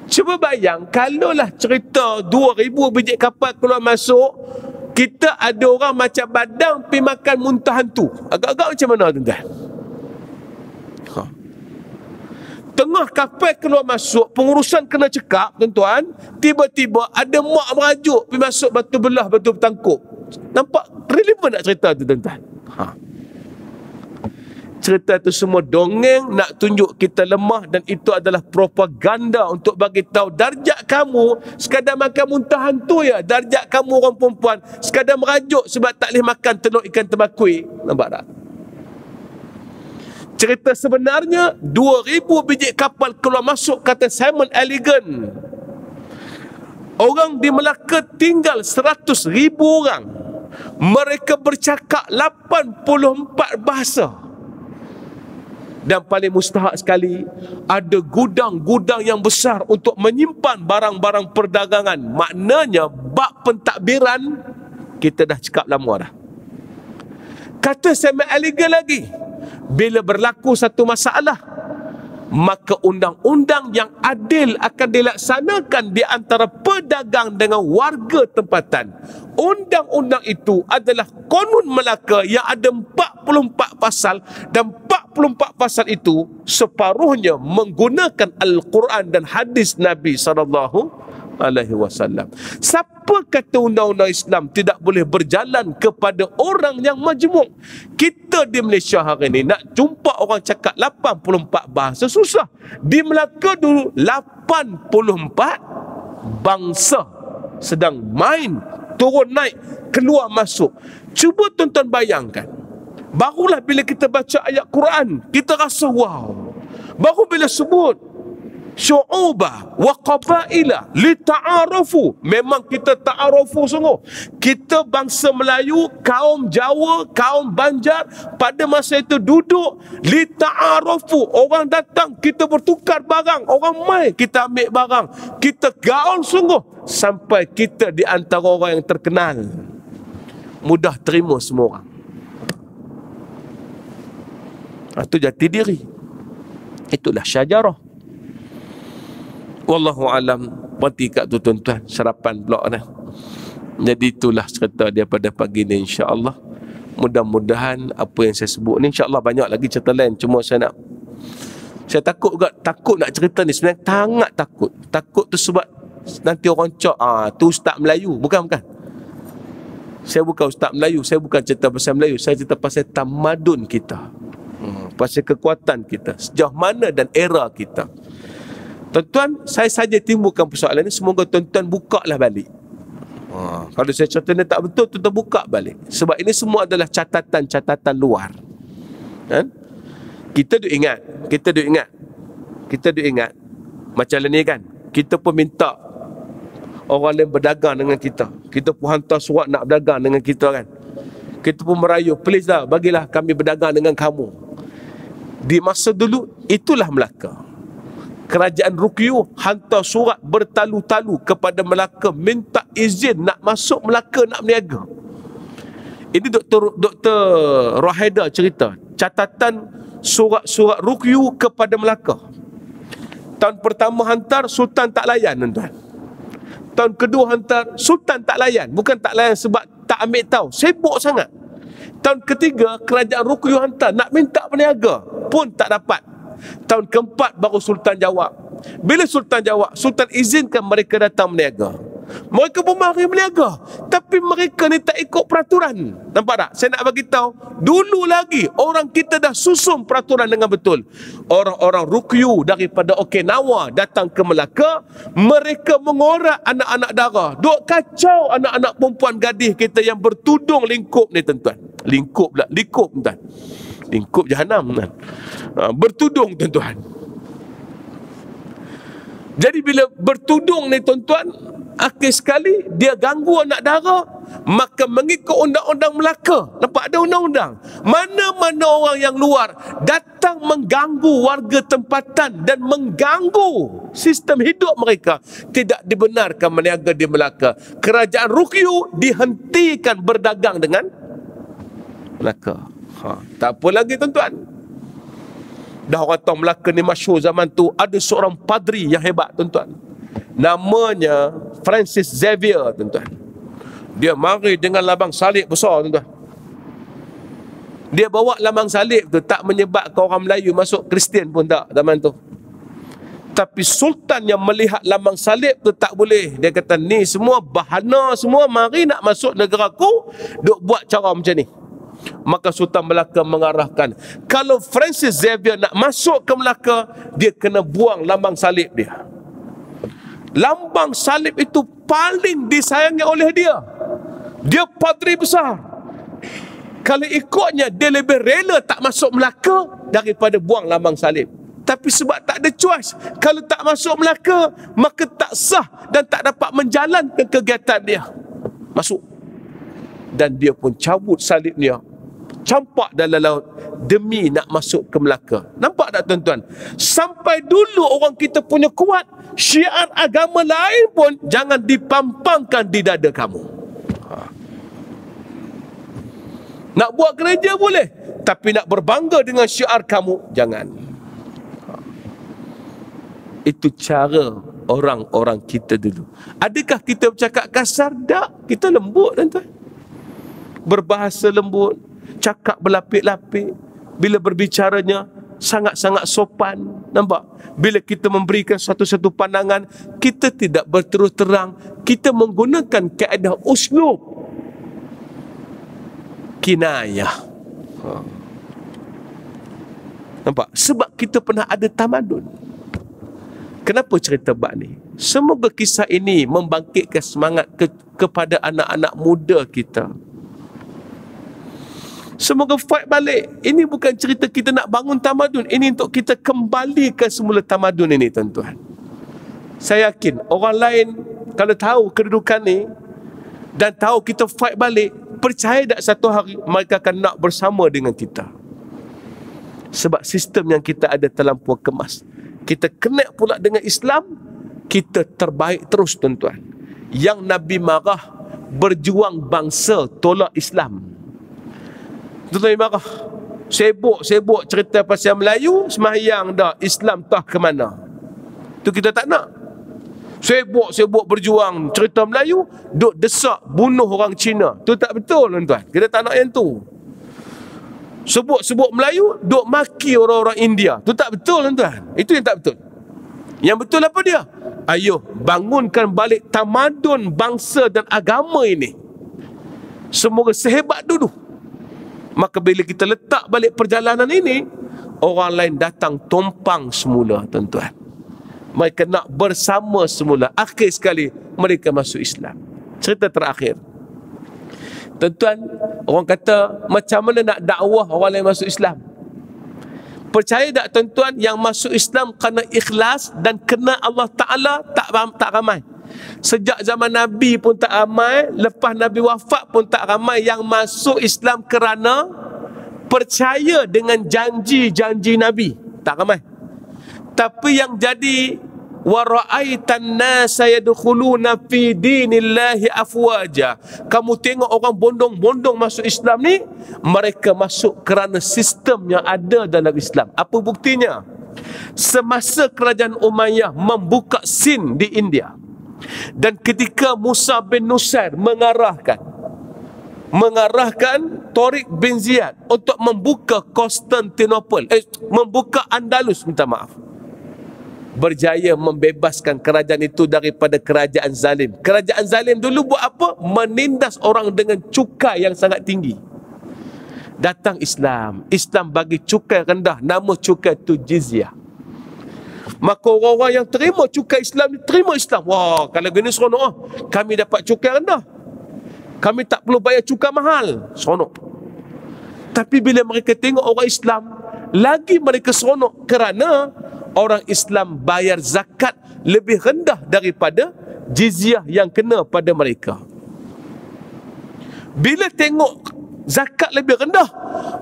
Cuba bayang, kalaulah cerita 2,000 biji kapal keluar masuk, kita ada orang macam badang pergi makan muntah hantu. Agak-agak macam mana, tuan-tuan? Tengah kapal keluar masuk, pengurusan kena cekap, tuan-tuan. Tiba-tiba ada mak merajuk pergi masuk batu belah, batu bertangkup. Nampak relevan tak cerita tu, tuan-tuan? Cerita tu semua dongeng nak tunjuk kita lemah, dan itu adalah propaganda untuk bagi tahu darjat kamu sekadar makan muntah hantu ya. Darjat kamu orang perempuan sekadar merajuk sebab tak boleh makan telur ikan terbakui. Nampak tak? Cerita sebenarnya 2,000 biji kapal keluar masuk, kata Simon Elegant. Orang di Melaka tinggal 100,000 orang. Mereka bercakap 84 bahasa. Dan paling mustahak sekali, ada gudang-gudang yang besar untuk menyimpan barang-barang perdagangan. Maknanya bab pentadbiran kita dah cakap lama dah. Kata Simon Elegant lagi, bila berlaku satu masalah, maka undang-undang yang adil akan dilaksanakan di antara pedagang dengan warga tempatan. Undang-undang itu adalah Konun Melaka yang ada 44 pasal, dan 44 pasal itu separuhnya menggunakan Al-Quran dan hadis Nabi SAW. Siapa kata undang-undang Islam tidak boleh berjalan kepada orang yang majmuk? Kita di Malaysia hari ini nak jumpa orang cakap 84 bahasa susah. Di Melaka dulu 84 bangsa sedang main, turun naik, keluar masuk. Cuba tuan-tuan bayangkan, barulah bila kita baca ayat Quran kita rasa wow. Baru bila sebut syu'ubah wa qabaila lita'arafu, memang kita ta'arafu sungguh. Kita bangsa Melayu, kaum Jawa, kaum Banjar pada masa itu duduk lita'arafu. Orang datang kita bertukar barang, orang mai kita ambil barang, kita gaul sungguh sampai kita di antara orang yang terkenal, mudah terima semua orang. Itu jati diri, itulah syajarah. Wallahu alam. Berhenti kat tu tuan-tuan, sarapan pula dah. Jadi itulah cerita daripada pagi ni, insya-Allah. Mudah-mudahan apa yang saya sebut ni, insya-Allah banyak lagi cerita lain, cuma saya takut juga, takut nak cerita ni sebenarnya, sangat takut. Takut tu sebab nanti orang cak, tu ustaz Melayu. Bukan. Saya bukan ustaz Melayu, saya bukan cerita pasal Melayu, saya cerita pasal tamadun kita. Pasal kekuatan kita, sejauh mana dan era kita. Tuan-tuan, saya saja timbulkan persoalan ini, semoga tuan-tuan buka lah balik. Kalau saya cerita ni tak betul, tu terbuka balik. Sebab ini semua adalah catatan-catatan luar. Kan? Kita duk ingat. Macam ni kan, kita pun minta orang lain berdagang dengan kita. Kita pun hantar surat nak berdagang dengan kita kan. Kita pun merayu, please lah, bagilah kami berdagang dengan kamu. Di masa dulu, itulah Melaka. Kerajaan Rukyu hantar surat bertalu-talu kepada Melaka, minta izin nak masuk Melaka, nak berniaga. Ini Dr. Rohaida cerita, catatan surat-surat Rukyu kepada Melaka. Tahun pertama hantar, Sultan tak layan, tuan-tuan. Tahun kedua hantar, Sultan tak layan. Bukan tak layan sebab tak ambil tahu, sibuk sangat. Tahun ketiga, kerajaan Rukyu hantar nak minta berniaga, pun tak dapat. Tahun keempat baru Sultan jawab. Bila Sultan jawab, Sultan izinkan mereka datang berniaga. Mereka pun mari berniaga, tapi mereka ni tak ikut peraturan. Nampak tak? Saya nak bagi tahu, dulu lagi orang kita dah susun peraturan dengan betul. Orang-orang Rukyu daripada Okinawa datang ke Melaka, mereka mengorak anak-anak dara. Duk kacau anak-anak perempuan gadis kita yang bertudung lingkup ni, tuan-tuan. Lingkup tuan. Lingkup jahanam kan. Bertudung, tuan-tuan. Jadi bila bertudung ni, tuan-tuan, akhir sekali dia ganggu anak dara, maka mengikut undang-undang Melaka. Nampak ada undang-undang. Mana-mana orang yang luar datang mengganggu warga tempatan dan mengganggu sistem hidup mereka, tidak dibenarkan berniaga di Melaka. Kerajaan Rukyu dihentikan berdagang dengan Melaka. Tak apa lagi, tuan-tuan. Dah orang tahu Melaka ni masyhur zaman tu. Ada seorang padri yang hebat, tuan-tuan. Namanya Francis Xavier, tuan-tuan. Dia mari dengan lambang salib besar, tuan-tuan. Dia bawa lambang salib tu tak menyebabkan orang Melayu masuk Kristian pun tak zaman tu. Tapi Sultan yang melihat lambang salib tu tak boleh. Dia kata, ni semua bahana semua, mari nak masuk negaraku, duk buat cara macam ni. Maka Sultan Melaka mengarahkan, kalau Francis Xavier nak masuk ke Melaka, dia kena buang lambang salib dia. Lambang salib itu paling disayangi oleh dia. Dia padri besar. Kalau ikutnya, dia lebih rela tak masuk Melaka daripada buang lambang salib. Tapi sebab tak ada choice, kalau tak masuk Melaka, maka tak sah dan tak dapat menjalankan kegiatan dia. Masuk. Dan dia pun cabut salibnya, campak dalam laut demi nak masuk ke Melaka. Nampak tak, tuan-tuan? Sampai dulu orang kita punya kuat, syiar agama lain pun jangan dipampangkan di dada kamu. Nak buat gereja boleh, tapi nak berbangga dengan syiar kamu, jangan. Itu cara orang-orang kita dulu. Adakah kita bercakap kasar? Tak. Kita lembut, tuan-tuan. Berbahasa lembut, cakap berlapik-lapik. Bila berbicaranya sangat-sangat sopan. Nampak? Bila kita memberikan satu-satu pandangan, kita tidak berterus terang. Kita menggunakan kaedah uslub kinayah. Nampak? Sebab kita pernah ada tamadun. Kenapa cerita bab ni? Semoga kisah ini membangkitkan semangat kepada anak-anak muda kita. Semoga fight balik. Ini bukan cerita kita nak bangun tamadun. Ini untuk kita kembalikan semula tamadun ini, tuan-tuan. Saya yakin orang lain kalau tahu kedudukan ni dan tahu kita fight balik, percaya tak satu hari mereka akan nak bersama dengan kita. Sebab sistem yang kita ada terlampau kemas. Kita connect pula dengan Islam, kita terbaik terus, tuan-tuan. Yang Nabi marah, berjuang bangsa tolak Islam. Tuan-tuan marah, sibuk cerita pasal Melayu, sembahyang dah, Islam tah ke mana. Tu kita tak nak. Sibuk berjuang cerita Melayu, duk desak bunuh orang Cina. Tu tak betul, tuan-tuan. Kita tak nak yang tu. Sebut Melayu, duk maki orang-orang India. Tu tak betul, tuan-tuan. Itu yang tak betul. Yang betul apa dia? Ayo, bangunkan balik tamadun bangsa dan agama ini. Semoga sehebat dulu. Maka bila kita letak balik perjalanan ini, orang lain datang tumpang semula, tuan-tuan. Mereka nak bersama semula. Akhir sekali, mereka masuk Islam. Cerita terakhir. Tuan-tuan, orang kata macam mana nak dakwah orang lain masuk Islam? Percaya tak tuan-tuan, yang masuk Islam kerana ikhlas dan kena Allah Ta'ala tak ramai. Sejak zaman Nabi pun tak ramai, lepas Nabi wafat pun tak ramai yang masuk Islam kerana percaya dengan janji-janji Nabi. Tak ramai. Tapi yang jadi wa ra'aitan nasa yadkhuluna fi dinillahi afwaja. Kamu tengok orang bondong-bondong masuk Islam ni, mereka masuk kerana sistem yang ada dalam Islam. Apa buktinya? Semasa kerajaan Umayyah membuka Sind di India, dan ketika Musa bin Nusair mengarahkan Tariq bin Ziyad untuk membuka Konstantinopel, membuka Andalus, minta maaf, berjaya membebaskan kerajaan itu daripada kerajaan zalim. Kerajaan zalim dulu buat apa? Menindas orang dengan cukai yang sangat tinggi. Datang Islam, Islam bagi cukai rendah, nama cukai itu jizyah. Maka orang-orang yang terima cukai Islam, terima Islam. Wah, kalau gini seronok, kami dapat cukai rendah, kami tak perlu bayar cukai mahal, seronok. Tapi bila mereka tengok orang Islam, lagi mereka seronok, kerana orang Islam bayar zakat lebih rendah daripada jizyah yang kena pada mereka. Bila tengok zakat lebih rendah,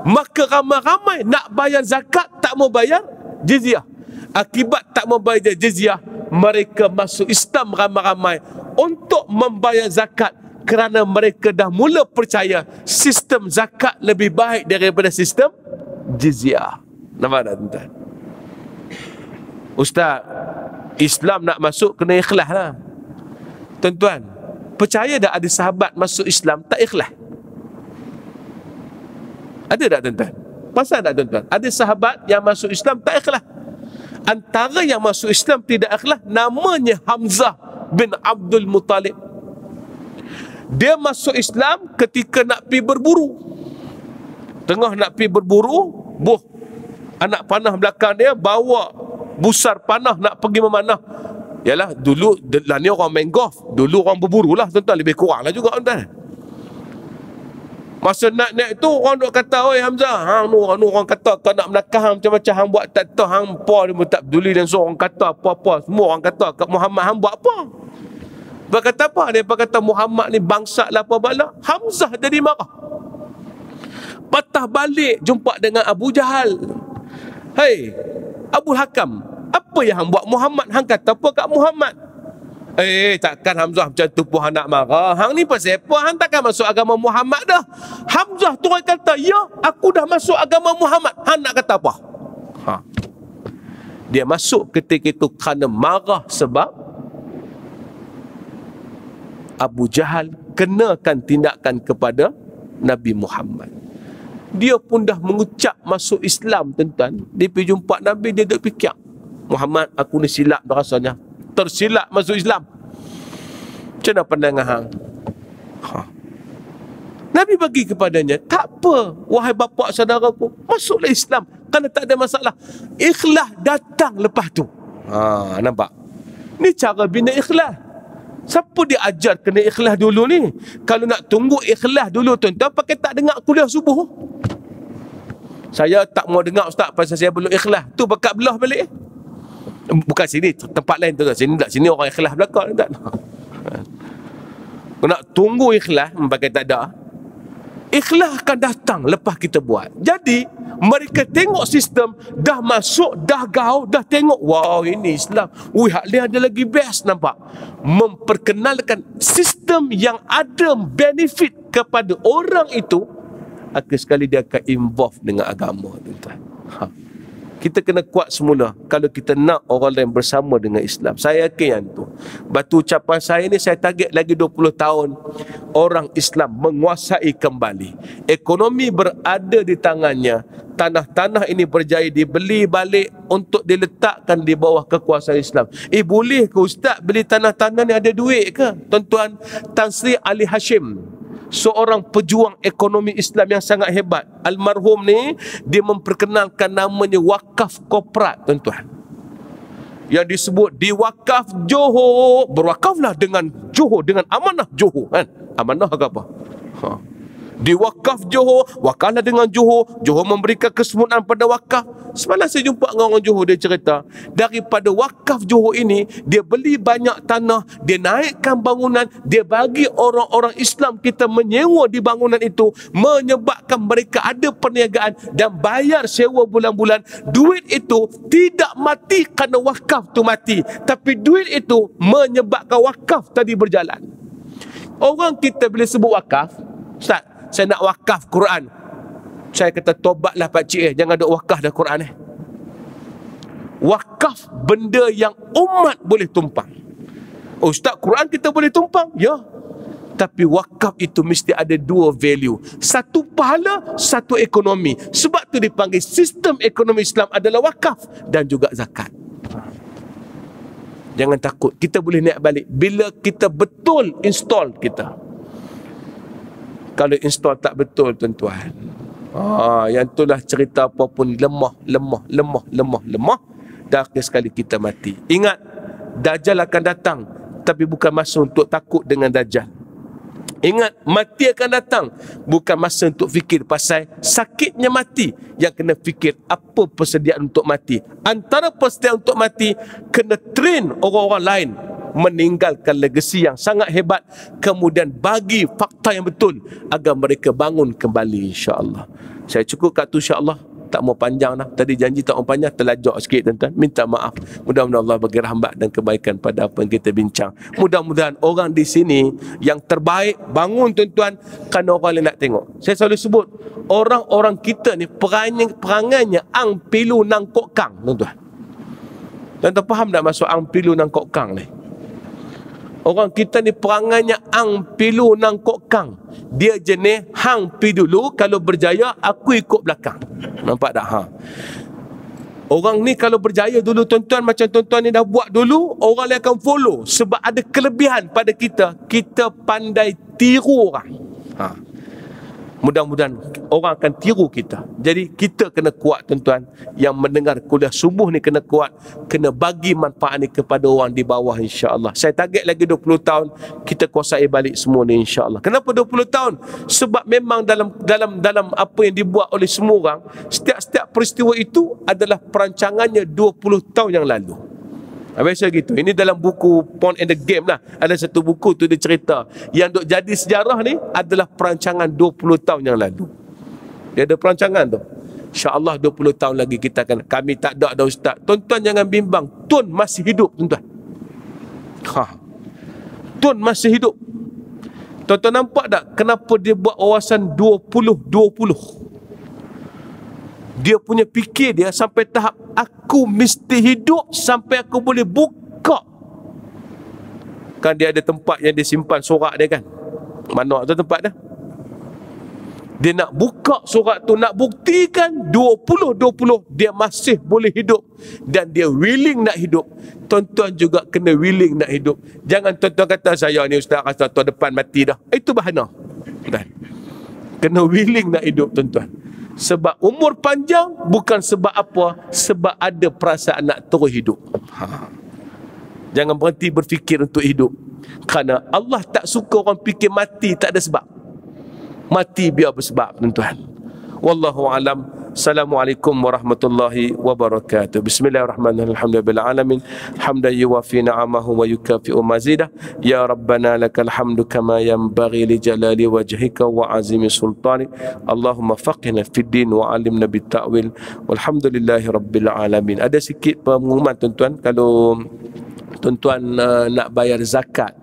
maka ramai-ramai nak bayar zakat, tak mau bayar jizyah. Akibat tak mau bayar jizyah, mereka masuk Islam ramai-ramai untuk membayar zakat, kerana mereka dah mula percaya sistem zakat lebih baik daripada sistem jizyah. Nampak tak tuan-tuan? Ustaz, Islam nak masuk kena ikhlas lah. Tuan-tuan, percaya tak ada sahabat masuk Islam tak ikhlas? Ada tak tuan-tuan? Pasal tak tuan-tuan? Ada sahabat yang masuk Islam tak ikhlas. Antara yang masuk Islam tidak ikhlas, namanya Hamzah bin Abdul Muttalib. Dia masuk Islam ketika nak pergi berburu. Tengah nak pergi berburu, anak panah belakang dia bawa busar panah nak pergi memanah. Yalah, dulu lah ni orang main golf, dulu orang berburu lah tuan-tuan, lebih kurang lah juga tuan-tuan. Masa naik tu orang duk kata, oi Hamzah, hang orang kata kau nak melakah hang macam-macam, hang buat tak tahu, hang apa dia pun tak peduli, dan so orang kata apa-apa, semua orang kata kat Muhammad hang buat apa. Dia kata apa? Dia kata Muhammad ni bangsa lah apa bala. Hamzah jadi marah, patah balik jumpa dengan Abu Jahal. Hei Abu Hakam, apa yang hang buat Muhammad? Hang kata apa kat Muhammad? Takkan Hamzah macam tu pun hang nak marah. Hang ni pasal apa? Hang takkan masuk agama Muhammad dah. Hamzah tu orang kata, ya, aku dah masuk agama Muhammad. Hang nak kata apa? Dia masuk ketika itu kerana marah sebab Abu Jahal kenakan tindakan kepada Nabi Muhammad. Dia pun dah mengucap masuk Islam tuan-tuan. Dia pergi jumpa Nabi, dia duk fikir, Muhammad, aku ni silap rasanya, tersilap masuk Islam. Macam mana pandangan hang? Nabi bagi kepadanya, tak apa wahai bapa saudaraku, masuklah Islam, kerana tak ada masalah. Ikhlas datang lepas tu. Nampak? Ni cara bina ikhlas. Siapa dia ajar kena ikhlas dulu ni? Kalau nak tunggu ikhlas dulu tuan-tuan, pakai tak dengar kuliah subuh. Saya tak mau dengar ustaz pasal saya belum ikhlas. Tu bakat belah balik. Bukan sini, tempat lain tu. Sini tak, sini orang ikhlas belakang tak. Nak tunggu ikhlas, pakai tak ada. Ikhlas akan datang lepas kita buat. Jadi mereka tengok sistem, dah masuk, dah gaul, dah tengok, wow ini Islam, hak dia ada lagi best, nampak? Memperkenalkan sistem yang ada benefit kepada orang itu, akhir sekali dia akan involve dengan agama, tuan-tuan. Kita kena kuat semula kalau kita nak orang lain bersama dengan Islam. Saya yakin yang tu. Batu ucapan saya ni, saya target lagi 20 tahun orang Islam menguasai kembali. Ekonomi berada di tangannya. Tanah-tanah ini berjaya dibeli balik untuk diletakkan di bawah kekuasaan Islam. Boleh ke ustaz beli tanah-tanah ni, ada duit ke? Tuan-tuan, Tan Sri Ali Hashim, seorang pejuang ekonomi Islam yang sangat hebat. Almarhum ni, dia memperkenalkan namanya wakaf korporat, tuan-tuan. yang disebut di wakaf Johor, berwakaflah dengan Johor, dengan amanah Johor kan. Amanah ke apa? Di wakaf Johor, wakaflah dengan Johor. Johor memberikan kesempurnaan pada wakaf. Semalam saya jumpa dengan orang Johor, dia cerita daripada wakaf Johor ini, dia beli banyak tanah, dia naikkan bangunan, dia bagi orang-orang Islam kita menyewa di bangunan itu, menyebabkan mereka ada perniagaan dan bayar sewa bulan-bulan. Duit itu tidak mati kerana wakaf tu mati, tapi duit itu menyebabkan wakaf tadi berjalan. Orang kita bila sebut wakaf, Ustaz, saya nak wakaf Quran. Saya kata tobatlah pakcik, jangan duk wakaf dah Quran . Wakaf benda yang umat boleh tumpang. Oh Ustaz, Quran kita boleh tumpang? Ya. Tapi wakaf itu mesti ada dua value. Satu pahala, satu ekonomi. Sebab tu dipanggil sistem ekonomi Islam adalah wakaf dan juga zakat. Jangan takut, kita boleh naik balik bila kita betul install kita. Kalau install tak betul tuan-tuan, yang itulah cerita apa pun lemah, dan akhir sekali kita mati. Ingat, Dajjal akan datang, tapi bukan masa untuk takut dengan Dajjal. Ingat, mati akan datang, bukan masa untuk fikir pasal sakitnya mati. Yang kena fikir apa persediaan untuk mati. Antara persediaan untuk mati, kena train orang-orang lain meninggalkan legasi yang sangat hebat, kemudian bagi fakta yang betul agar mereka bangun kembali, insya-Allah. Saya cukup kat tu, insya-Allah. Tak mau panjang dah. Tadi janji tak mau panjang, terlajak sikit tuan-tuan. Minta maaf. Mudah-mudahan Allah bagi rahmat dan kebaikan pada apa yang kita bincang. Mudah-mudahan orang di sini yang terbaik bangun tuan-tuan, kerana orang lain nak tengok. Saya selalu sebut, orang-orang kita ni perangainya ang pilu nang kok kang, tuan-tuan. Tuan-tuan faham tak maksud ang pilu nang kok kang ni? Orang kita ni perangainya ang pilu nang kok kang. Dia jenis hang pi dulu, kalau berjaya aku ikut belakang. Nampak tak? Orang ni kalau berjaya dulu tuan-tuan, macam tuan-tuan ni dah buat dulu, orang lain akan follow. Sebab ada kelebihan pada kita, kita pandai tiru orang. Mudah-mudahan orang akan tiru kita. Jadi kita kena kuat tuan-tuan. Yang mendengar kuliah subuh ni kena kuat, kena bagi manfaat ni kepada orang di bawah, insya-Allah. Saya target lagi 20 tahun kita kuasai balik semua ni, insya-Allah. Kenapa 20 tahun? Sebab memang dalam apa yang dibuat oleh semua orang, setiap peristiwa itu adalah perancangannya 20 tahun yang lalu. Biasa gitu. Ini dalam buku Porn and the Game lah. Ada satu buku tu dia cerita yang duk jadi sejarah ni adalah perancangan 20 tahun yang lalu. Dia ada perancangan tu. InsyaAllah 20 tahun lagi kita akan, kami tak ada ustaz. Tuan-tuan jangan bimbang. Tun masih hidup tuan-tuan. Tun masih hidup. Tuan-tuan nampak tak kenapa dia buat wawasan 20-20? Dia punya fikir dia sampai tahap aku mesti hidup sampai aku boleh buka. Kan dia ada tempat yang dia simpan surat dia kan. Mana tu tempat dia? Dia nak buka surat tu, nak buktikan 20-20 dia masih boleh hidup dan dia willing nak hidup. Tuan-tuan juga kena willing nak hidup. Jangan tuan-tuan kata saya ni ustaz kata tahun depan mati dah. Itu bahana. Kena willing nak hidup tuan-tuan. Sebab umur panjang bukan sebab apa, sebab ada perasaan nak terus hidup. Jangan berhenti berfikir untuk hidup. Kerana Allah tak suka orang fikir mati tak ada sebab. Mati biar bersebab tuan-tuan. Wallahu alam. Assalamualaikum warahmatullahi wabarakatuh. Bismillahirrahmanirrahim. Alhamdulillah alamin. Hamdan yuwafi ni'amahu wa yukafi'u mazidah. Ya Rabbana lakal hamdu kama yanbaghi li jalali wajhika wa azimi sultanik. Allahumma faqihna fid din wa alimna bit ta'wil. Walhamdulillahi rabbil alamin. Ada sikit pengumuman tuan-tuan, kalau tuan-tuan nak bayar zakat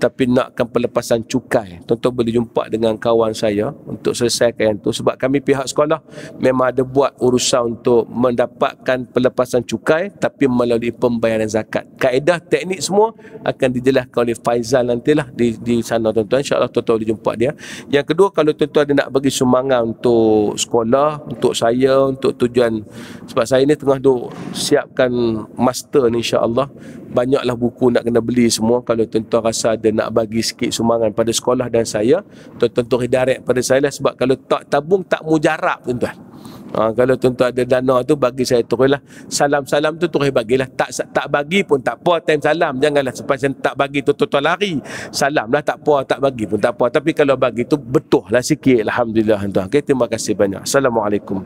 tapi nakkan pelepasan cukai, tuan-tuan boleh jumpa dengan kawan saya untuk selesaikan itu. Sebab kami pihak sekolah memang ada buat urusan untuk mendapatkan pelepasan cukai tapi melalui pembayaran zakat. Kaedah teknik semua akan dijelaskan oleh Faizal nantilah di sana tuan-tuan. InsyaAllah tuan-tuan boleh jumpa dia. Yang kedua, kalau tuan-tuan ada nak bagi sumbangan untuk sekolah, untuk saya, untuk tujuan, sebab saya ni tengah duk siapkan master ni, insyaAllah banyaklah buku nak kena beli semua. Kalau tuan-tuan rasa ada nak bagi sikit sumbangan pada sekolah dan saya, tuan-tuan direct pada saya lah. Sebab kalau tak tabung tak mujarab tuan-tuan. Kalau tuan-tuan ada dana tu, bagi saya teruslah. Salam-salam tu terus bagilah. Tak bagi pun tak apa, time salam. Janganlah sampai tak bagi tu tuan-tuan lari. Salam lah tak apa, tak bagi pun tak apa. Tapi kalau bagi tu betul lah sikit. Alhamdulillah tuan. Okay, terima kasih banyak. Assalamualaikum.